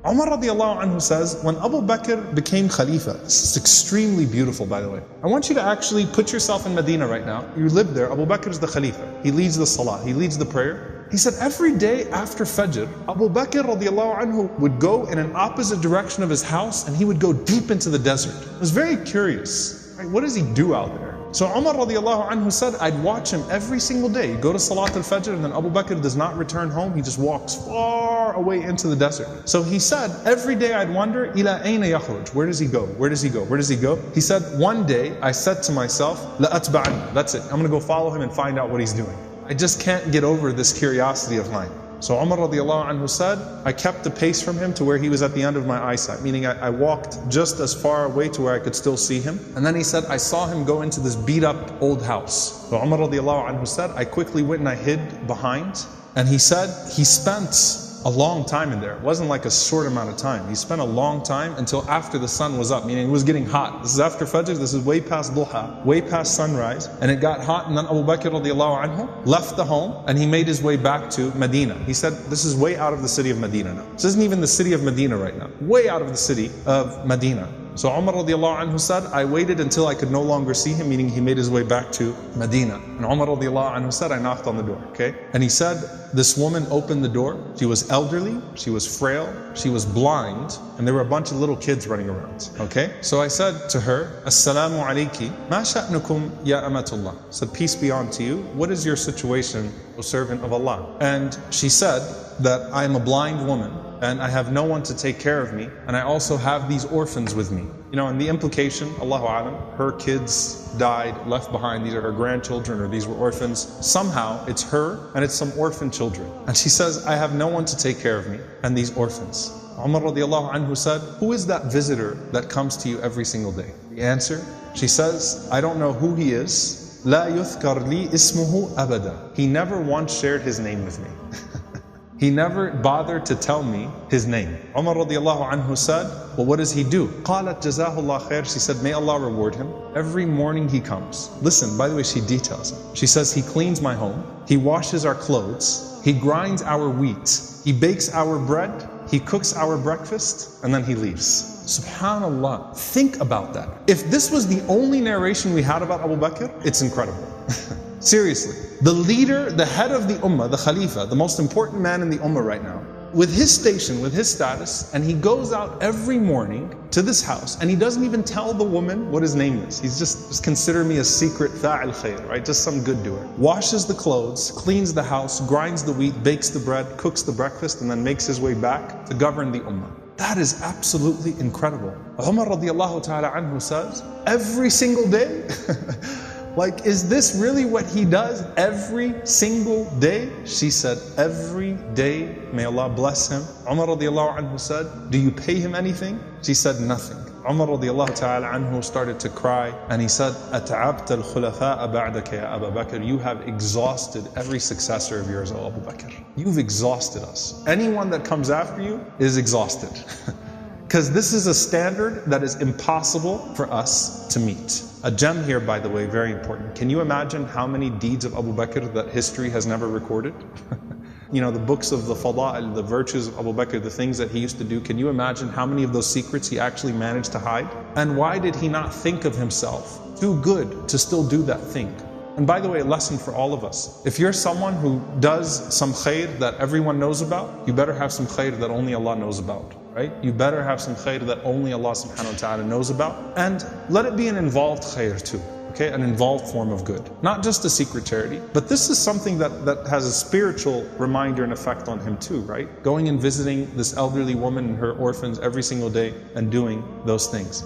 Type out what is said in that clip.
Umar radiallahu anhu says, when Abu Bakr became Khalifa, this is extremely beautiful by the way. I want you to actually put yourself in Medina right now. You live there, Abu Bakr is the Khalifa. He leads the Salah, he leads the prayer. He said every day after Fajr, Abu Bakr radiallahu anhu would go in an opposite direction of his house and he would go deep into the desert. I was very curious, right? What does he do out there? So Umar radiallahu anhu said, I'd watch him every single day. He'd go to Salat al-Fajr and then Abu Bakr does not return home. He just walks far away into the desert. So he said, every day I'd wonder, ila ayna yakhruj? Where does he go? Where does he go? Where does he go? He said, one day I said to myself, la atba'an. That's it. I'm going to go follow him and find out what he's doing. I just can't get over this curiosity of mine. So Umar radiallahu anhu said, I kept the pace from him to where he was at the end of my eyesight, meaning I walked just as far away to where I could still see him. And then he said, I saw him go into this beat up old house. So Umar radiallahu anhu said, I quickly went and I hid behind. And he said, he spent a long time in there. It wasn't like a short amount of time. He spent a long time until after the sun was up, meaning it was getting hot. This is after Fajr, this is way past Duha, way past sunrise. And it got hot and then Abu Bakr radiallahu anhu left the home and he made his way back to Medina. He said, this is way out of the city of Medina now. This isn't even the city of Medina right now. Way out of the city of Medina. So Umar radiallahu anhu said, I waited until I could no longer see him, meaning he made his way back to Medina. And Umar radiallahu anhu said, I knocked on the door, okay? And he said, this woman opened the door. She was elderly, she was frail, she was blind, and there were a bunch of little kids running around, okay? So I said to her, Assalamu alayki, ma sha'nukum ya amatullah. I said, peace be unto you. What is your situation, O servant of Allah? And she said that I am a blind woman, and I have no one to take care of me, and I also have these orphans with me. You know, and the implication, Allahu Alam, her kids died, left behind, these are her grandchildren, or these were orphans. Somehow, it's her, and it's some orphan children. And she says, I have no one to take care of me, and these orphans. Umar radiallahu anhu said, who is that visitor that comes to you every single day? The answer, she says, I don't know who he is. La yuthkar li ismuhu abada. He never once shared his name with me. He never bothered to tell me his name. Umar radiallahu anhu said, well, what does he do? قالت جزاه الله خير. She said, may Allah reward him. Every morning he comes. Listen, by the way, she details it. She says, he cleans my home. He washes our clothes. He grinds our wheat. He bakes our bread. He cooks our breakfast. And then he leaves. Subhanallah. Think about that. If this was the only narration we had about Abu Bakr, it's incredible. Seriously. The leader, the head of the ummah, the khalifa, the most important man in the ummah right now, with his station, with his status, and he goes out every morning to this house and he doesn't even tell the woman what his name is. He's just consider me a secret fa'il khair, right? Just some good doer. Washes the clothes, cleans the house, grinds the wheat, bakes the bread, cooks the breakfast, and then makes his way back to govern the ummah. That is absolutely incredible. Umar radiallahu ta'ala anhu says, every single day, like, is this really what he does every single day? She said, every day, may Allah bless him. Umar radiallahu anhu said, do you pay him anything? She said, nothing. Umar radiallahu ta'ala anhu started to cry and he said, أَتَعَبْتَ الْخُلَفَاءَ بَعْدَكَ يَا أَبَا بَكْر. You have exhausted every successor of yours, O Abu Bakr. You've exhausted us. Anyone that comes after you is exhausted. Because this is a standard that is impossible for us to meet. A gem here, by the way, very important. Can you imagine how many deeds of Abu Bakr that history has never recorded? You know, the books of the fada'il, the virtues of Abu Bakr, the things that he used to do. Can you imagine how many of those secrets he actually managed to hide? And why did he not think of himself too good to still do that thing? And by the way, a lesson for all of us. If you're someone who does some khair that everyone knows about, you better have some khair that only Allah knows about, right? You better have some khair that only Allah subhanahu wa ta'ala knows about. And let it be an involved khair too, okay? An involved form of good. Not just a secret charity, but this is something that has a spiritual reminder and effect on him too, right? Going and visiting this elderly woman and her orphans every single day and doing those things.